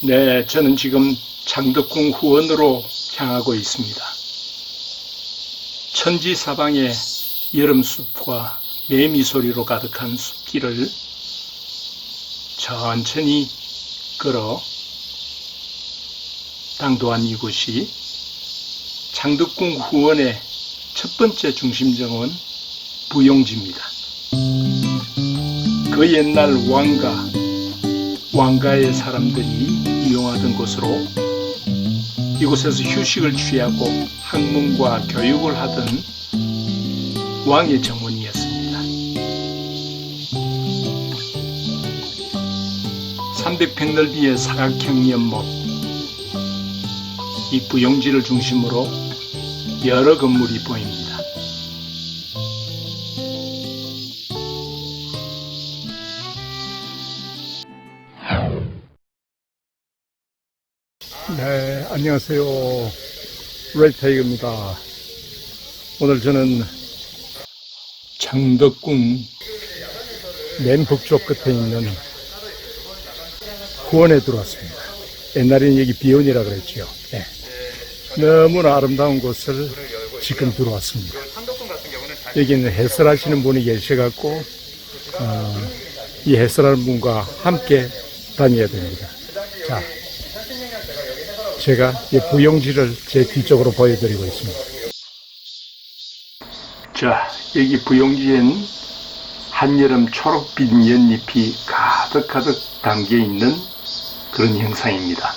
네, 저는 지금 장덕궁 후원으로 향하고 있습니다. 천지사방에 여름숲과 매미소리로 가득한 숲길을 천천히 걸어 당도한 이곳이 장덕궁 후원의 첫 번째 중심정원 부용지입니다. 그 옛날 왕가의 사람들이 이용하던 곳으로 이곳에서 휴식을 취하고 학문과 교육을 하던 왕의 정원이었습니다. 300평 넓이의 사각형 연못, 이 부용지를 중심으로 여러 건물이 보입니다. 네, 안녕하세요. 레이타이거입니다. 오늘 저는 장덕궁 맨 북쪽 끝에 있는 후원에 들어왔습니다. 옛날에는 여기 비원이라 그랬죠. 네. 너무나 아름다운 곳을 지금 들어왔습니다. 여기는 해설하시는 분이 계셔갖고 이 해설하는 분과 함께 다녀야 됩니다. 자, 제가 이 부용지를 제 뒤쪽으로 보여드리고 있습니다. 자, 여기 부용지엔 한여름 초록빛 연잎이 가득가득 담겨 있는 그런 형상입니다.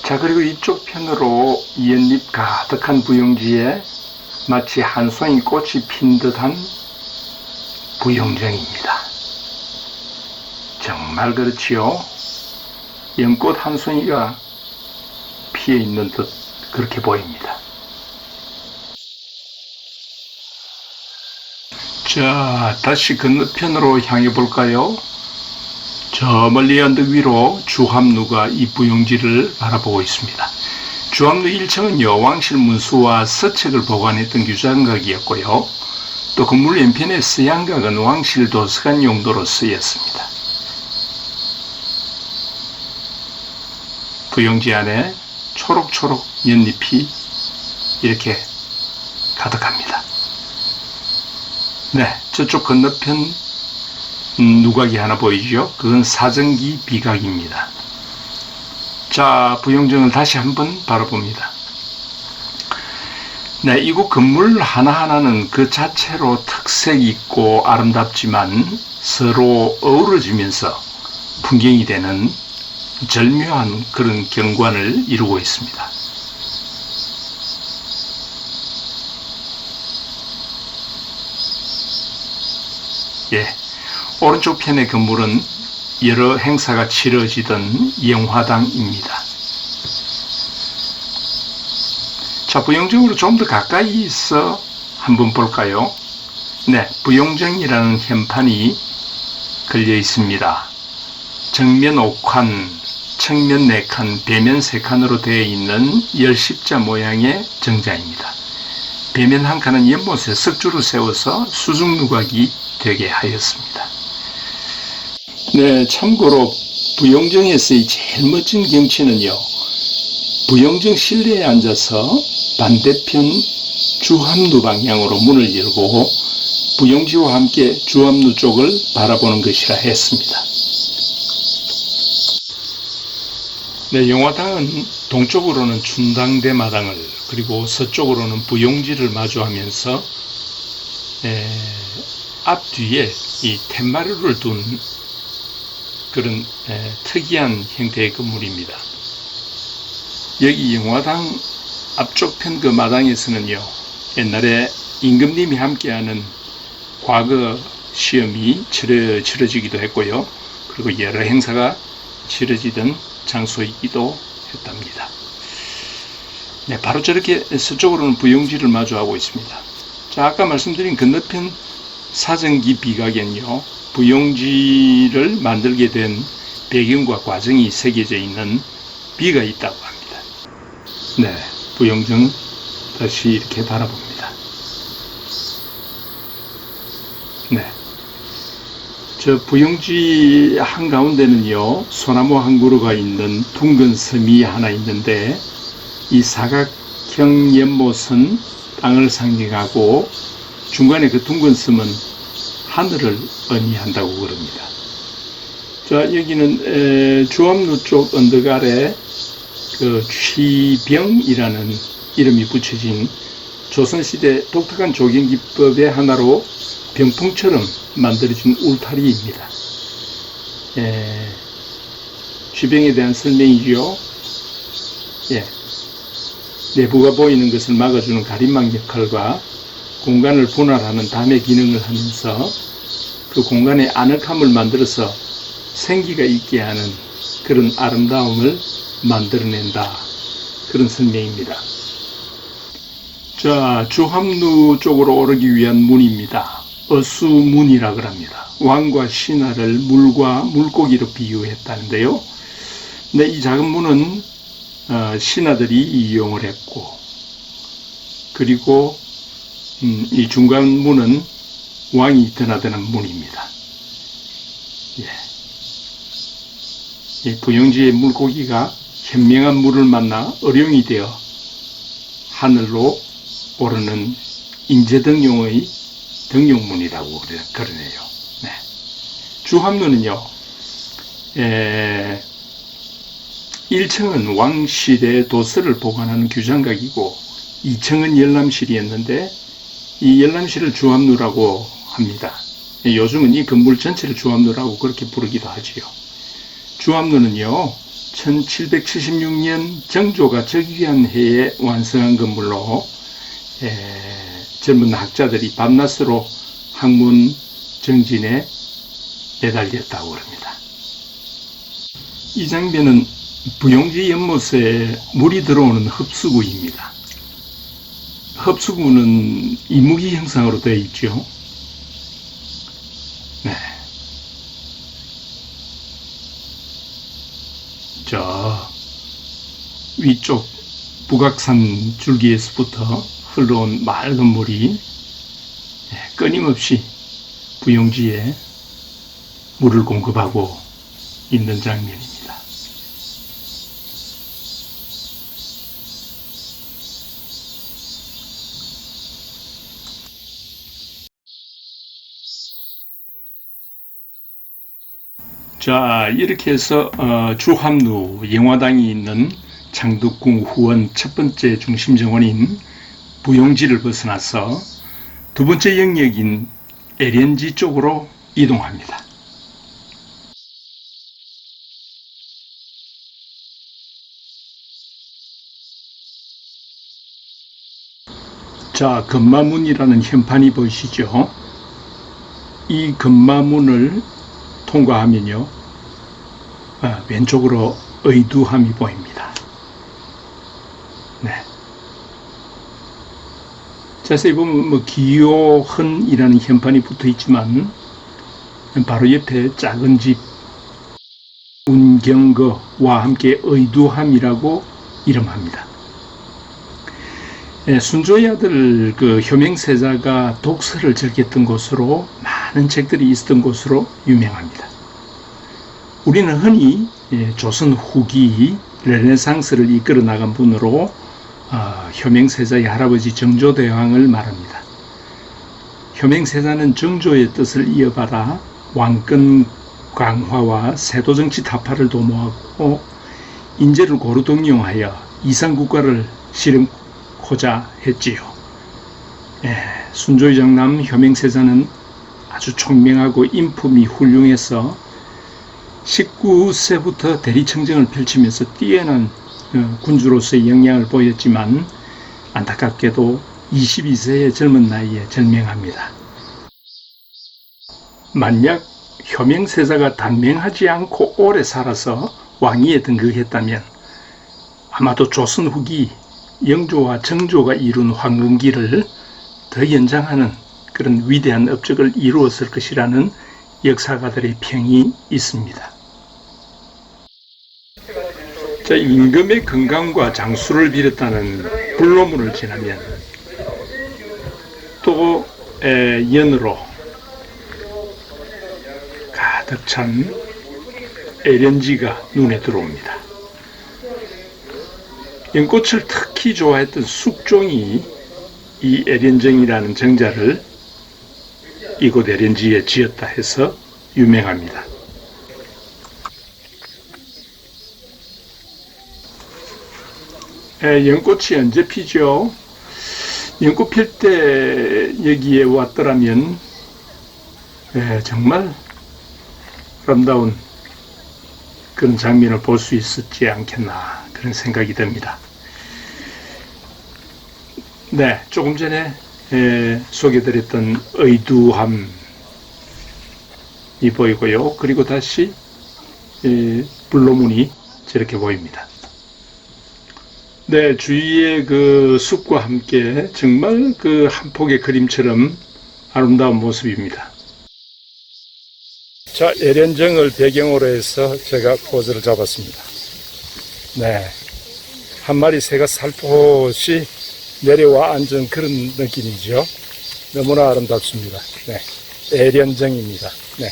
자, 그리고 이쪽 편으로 연잎 가득한 부용지에 마치 한 송이 꽃이 핀 듯한 부용정입니다. 정말 그렇지요. 연꽃 한 송이가 피어 있는 듯 그렇게 보입니다. 자, 다시 건너편으로 향해 볼까요? 저 멀리 언덕 위로 주합루가 이 부용지를 바라보고 있습니다. 주합루 1층은요, 왕실 문수와 서책을 보관했던 규장각이었고요. 또 건물 왼편의 서양각은 왕실 도서관 용도로 쓰였습니다. 부용지 안에 초록초록 연잎이 이렇게 가득합니다. 네, 저쪽 건너편 누각이 하나 보이죠? 그건 사정기 비각입니다. 자, 부용정을 다시 한번 바라봅니다. 네, 이곳 건물 하나하나는 그 자체로 특색 있고 아름답지만 서로 어우러지면서 풍경이 되는 절묘한 그런 경관을 이루고 있습니다. 예, 오른쪽 편의 건물은 여러 행사가 치러지던 영화당입니다. 자, 부용정으로 좀 더 가까이 있어 한번 볼까요? 네, 부용정이라는 현판이 걸려 있습니다. 정면 5칸, 측면 4칸, 배면 3칸으로 되어 있는 열십자 모양의 정자입니다. 배면 한 칸은 연못에 석주를 세워서 수중누각이 되게 하였습니다. 네, 참고로 부용정에서의 제일 멋진 경치는요, 부용정 실내에 앉아서 반대편 주합루 방향으로 문을 열고 부용지와 함께 주합루 쪽을 바라보는 것이라 했습니다. 네, 영화당은 동쪽으로는 춘당대 마당을, 그리고 서쪽으로는 부용지를 마주하면서 앞뒤에 이 툇마루를 둔 그런 특이한 형태의 건물입니다. 여기 영화당 앞쪽 편 그 마당에서는요, 옛날에 임금님이 함께하는 과거 시험이 치러지기도 했고요. 그리고 여러 행사가 치러지던 장소이기도 했답니다. 네, 바로 저렇게 서쪽으로는 부용지를 마주하고 있습니다. 자, 아까 말씀드린 건너편 사정기 비각엔요, 부용지를 만들게 된 배경과 과정이 새겨져 있는 비가 있다고 합니다. 네, 부용정 다시 이렇게 바라봅니다. 네, 저 부용지 한가운데는요, 소나무 한 그루가 있는 둥근 섬이 하나 있는데, 이 사각형 연못은 땅을 상징하고 중간에 그 둥근 섬은 하늘을 의미한다고 그럽니다. 자, 여기는 주암루 쪽 언덕 아래 그 취병이라는 이름이 붙여진 조선시대 독특한 조경기법의 하나로 병풍처럼 만들어진 울타리입니다. 취병에 대한 설명이지요. 내부가 보이는 것을 막아주는 가림막 역할과 공간을 분할하는 담의 기능을 하면서 그 공간에 아늑함을 만들어서 생기가 있게 하는 그런 아름다움을 만들어낸다. 그런 설명입니다. 자, 주함루 쪽으로 오르기 위한 문입니다. 어수문이라고 합니다. 왕과 신하를 물과 물고기로 비유했다는데요. 근데 이 작은 문은 신하들이 이용을 했고, 그리고 이 중간 문은 왕이 드나드는 문입니다. 이 부영지의 물고기가 현명한 물을 만나 어룡이 되어 하늘로 오르는 인재등용의 등용문이라고 그러네요. 주함루는요, 1층은 왕실의 도서를 보관하는 규장각이고 2층은 열람실이었는데 이 열람실을 주함루라고 합니다. 요즘은 이 건물 전체를 주함루라고 그렇게 부르기도 하지요. 주함루는요, 1776년 정조가 즉위한 해에 완성한 건물로 젊은 학자들이 밤낮으로 학문 정진에 매달렸다고 합니다. 이 장면은 부용지 연못에 물이 들어오는 흡수구입니다. 흡수구는 이무기 형상으로 되어 있죠. 저 위쪽 북악산 줄기에서부터 흘러온 맑은 물이 끊임없이 부용지에 물을 공급하고 있는 장면입니다. 자, 이렇게 해서 주함루 영화당이 있는 장덕궁 후원 첫 번째 중심 정원인 부용지를 벗어나서 두 번째 영역인 애련지 쪽으로 이동합니다. 자, 건마문이라는 현판이 보이시죠? 이 건마문을 통과하면요, 왼쪽으로 의두함이 보입니다. 자세히 보면 기요헌이라는 현판이 붙어 있지만 바로 옆에 작은 집 운경거와 함께 의두함이라고 이름합니다. 순조의 아들 그 효명세자가 독서를 즐겼던 곳으로, 많은 책들이 있었던 곳으로 유명합니다. 우리는 흔히 조선 후기 르네상스를 이끌어 나간 분으로 효명세자의 할아버지 정조대왕을 말합니다. 효명세자는 정조의 뜻을 이어받아 왕권 강화와 세도정치 타파를 도모하고 인재를 고루 등용하여 이상국가를 실험고자 했지요. 순조의 장남 효명세자는 아주 총명하고 인품이 훌륭해서 19세부터 대리청정을 펼치면서 뛰어난 군주로서의 역량을 보였지만 안타깝게도 22세의 젊은 나이에 절명합니다. 만약 효명세자가 단명하지 않고 오래 살아서 왕위에 등극했다면 아마도 조선 후기 영조와 정조가 이룬 황금기를 더 연장하는 그런 위대한 업적을 이루었을 것이라는 역사가들의 평이 있습니다. 자, 임금의 건강과 장수를 비롯하는 불로문을 지나면 또 연으로 가득 찬 에렌지가 눈에 들어옵니다. 연꽃을 특히 좋아했던 숙종이 이 에렌정이라는 정자를 이곳 에렌지에 지었다 해서 유명합니다. 연꽃이 언제 피죠? 연꽃 필 때 여기에 왔더라면 정말 아름다운 그런 장면을 볼 수 있었지 않겠나 그런 생각이 듭니다. 네, 조금 전에 소개드렸던 의두함이 보이고요. 그리고 다시 불로문이 저렇게 보입니다. 네, 주위의 그 숲과 함께 정말 그 한 폭의 그림처럼 아름다운 모습입니다. 자, 에렌정을 배경으로 해서 제가 포즈를 잡았습니다. 네, 한 마리 새가 살포시 내려와 앉은 그런 느낌이죠. 너무나 아름답습니다. 네, 에렌정입니다. 네.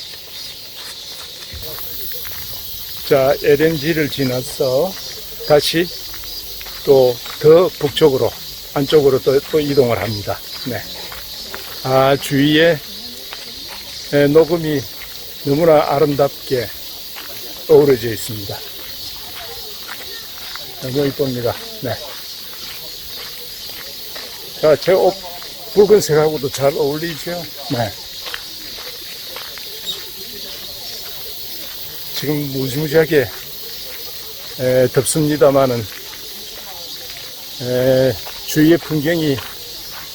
자, 에렌지를 지나서 다시 또 더 북쪽으로 안쪽으로 또 이동을 합니다. 네. 주위에 녹음이 너무나 아름답게 어우러져 있습니다. 너무 이쁩니다. 네. 자, 제 옷 붉은색하고도 잘 어울리죠? 네. 지금 무지무지하게 덥습니다만은 주위의 풍경이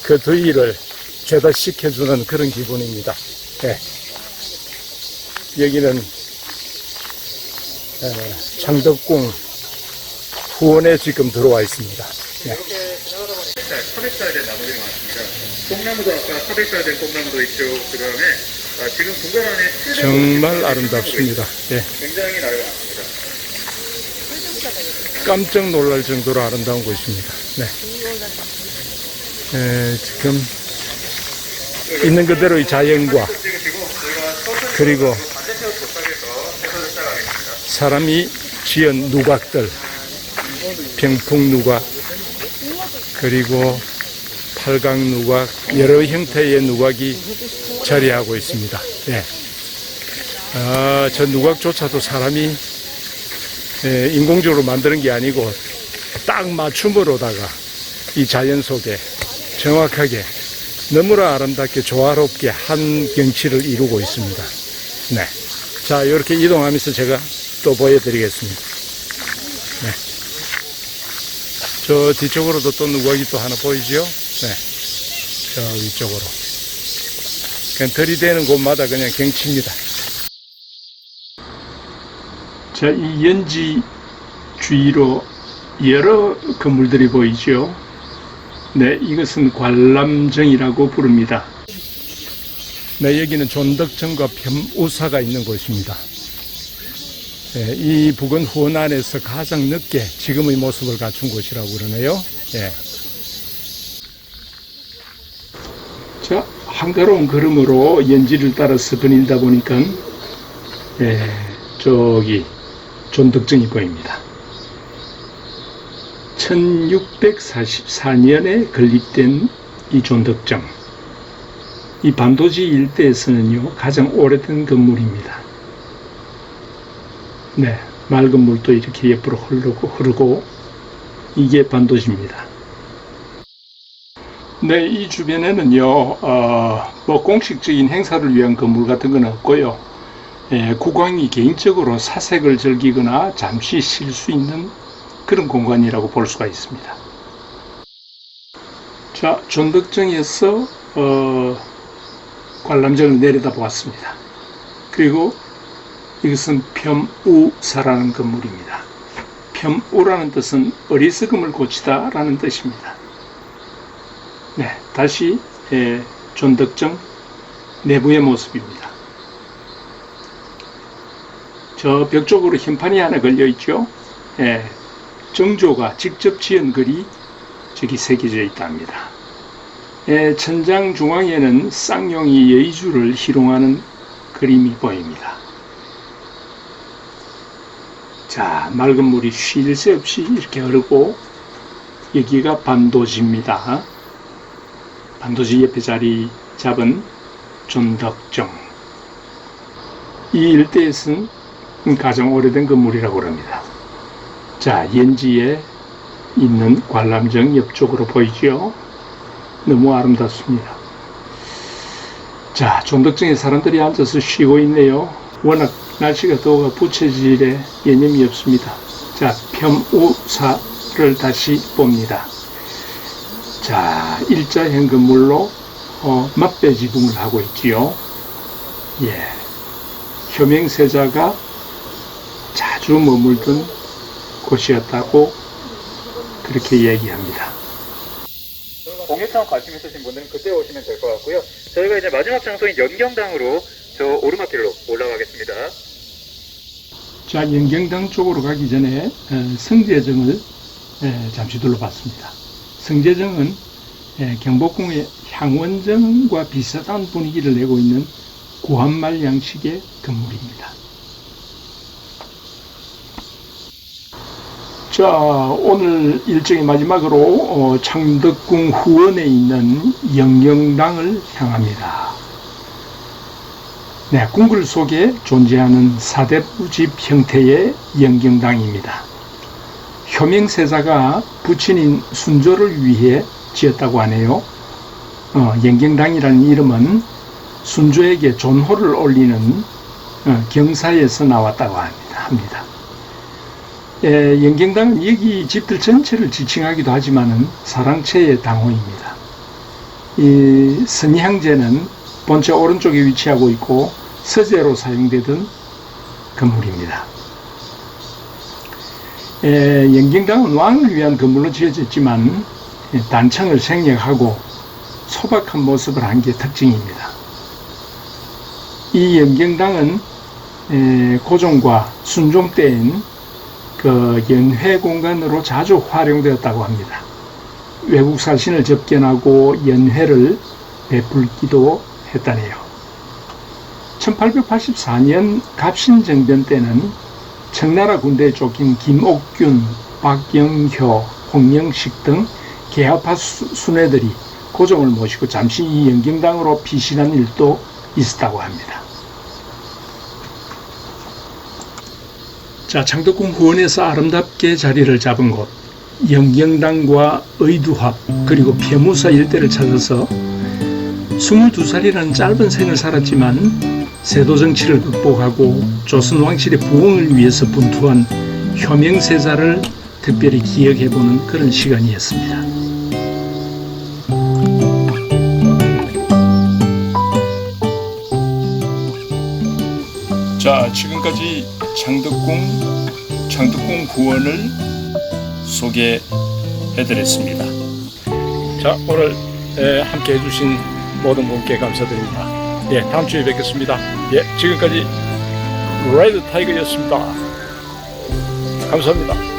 그 더위를 죄다 식혀주는 그런 기분입니다. 네. 여기는 창덕궁 후원에 지금 들어와 있습니다. 네. 섭외 써야 될 나무들이 많습니다. 뽕나무도 아까 섭외 써야 될 뽕나무도 있죠. 그 다음에 지금 공간 안에 정말 아름답습니다. 네. 굉장히 나이가 많습니다. 깜짝 놀랄 정도로 아름다운 곳입니다. 네. 지금 있는 그대로의 자연과 그리고 사람이 지은 누각들, 병풍 누각, 그리고 팔각 누각, 여러 형태의 누각이 자리하고 있습니다. 네. 저 누각조차도 사람이 인공적으로 만드는 게 아니고 딱 맞춤으로다가 이 자연 속에 정확하게 너무나 아름답게 조화롭게 한 경치를 이루고 있습니다. 네. 자, 이렇게 이동하면서 제가 또 보여드리겠습니다. 네. 저 뒤쪽으로도 또 누각이 또 하나 보이죠? 네. 저 위쪽으로. 그냥 들이대는 곳마다 그냥 경치입니다. 자, 이 연지 주위로 여러 건물들이 보이죠? 네, 이것은 관람정이라고 부릅니다. 네, 여기는 존덕정과 편우사가 있는 곳입니다. 네, 이 부근 후원 안에서 가장 늦게 지금의 모습을 갖춘 곳이라고 그러네요. 네. 자, 한가로운 걸음으로 연지를 따라서 거닐다 보니까 저기 존덕정이 보입니다. 1644년에 건립된 이 존덕정, 이 반도지 일대에서는요 가장 오래된 건물입니다. 네, 맑은 물도 이렇게 옆으로 흐르고 이게 반도지입니다. 네, 이 주변에는요 뭐 공식적인 행사를 위한 건물 같은 건 없고요. 국왕이 개인적으로 사색을 즐기거나 잠시 쉴 수 있는 그런 공간이라고 볼 수가 있습니다. 자, 존덕정에서 관람정을 내려다보았습니다. 그리고 이것은 편우사라는 건물입니다. 편우라는 뜻은 어리석음을 고치다 라는 뜻입니다. 네, 다시 존덕정 내부의 모습입니다. 저 벽 쪽으로 현판이 하나 걸려 있죠. 정조가 직접 지은 글이 저기 새겨져 있답니다. 천장 중앙에는 쌍용이 여의주를 희롱하는 그림이 보입니다. 자, 맑은 물이 쉴 새 없이 이렇게 흐르고, 여기가 반도지입니다. 반도지 옆에 자리 잡은 존덕정. 이 일대에서는 가장 오래된 건물이라고 합니다. 자, 연지에 있는 관람정 옆쪽으로 보이죠? 너무 아름답습니다. 자, 존덕정에 사람들이 앉아서 쉬고 있네요. 워낙 날씨가 더워 부채질에 여념이 없습니다. 자, 편우사를 다시 봅니다. 자, 일자형 건물로 맞배 지붕을 하고 있지요. 예, 효명세자가 자주 머물던 곳이었다고 그렇게 얘기합니다. 공예창 관심 있으신 분들은 그때 오시면 될 것 같고요. 저희가 이제 마지막 장소인 연경당으로 저 오르막길로 올라가겠습니다. 자, 연경당 쪽으로 가기 전에 성제정을 잠시 둘러봤습니다. 성제정은 경복궁의 향원정과 비슷한 분위기를 내고 있는 구한말 양식의 건물입니다. 자, 오늘 일정의 마지막으로 창덕궁 후원에 있는 연경당을 향합니다. 네, 궁궐 속에 존재하는 사대부집 형태의 연경당입니다. 효명세자가 부친인 순조를 위해 지었다고 하네요. 연경당이라는 이름은 순조에게 존호를 올리는 경사에서 나왔다고 합니다. 연경당은 여기 집들 전체를 지칭하기도 하지만은 사랑채의 당호입니다. 이 선향제는 본체 오른쪽에 위치하고 있고 서재로 사용되던 건물입니다. 연경당은 왕을 위한 건물로 지어졌지만 단청을 생략하고 소박한 모습을 한 게 특징입니다. 이 연경당은 고종과 순종 때엔 그 연회 공간으로 자주 활용되었다고 합니다. 외국 사신을 접견하고 연회를 베풀기도 했다네요. 1884년 갑신정변 때는 청나라 군대에 쫓긴 김옥균, 박영효, 홍영식 등 개화파 순회들이 고종을 모시고 잠시 이 연경당으로 피신한 일도 있었다고 합니다. 자, 창덕궁 후원에서 아름답게 자리를 잡은 곳 연경당과 의두합 그리고 폐무사 일대를 찾아서 22살이라는 짧은 생을 살았지만 세도 정치를 극복하고 조선 왕실의 부흥을 위해서 분투한 효명세자를 특별히 기억해보는 그런 시간이었습니다. 자, 지금까지 창덕궁 후원을 소개해드렸습니다. 자, 오늘 함께 해주신 모든 분께 감사드립니다. 예, 다음 주에 뵙겠습니다. 예, 지금까지 레드 타이거였습니다. 감사합니다.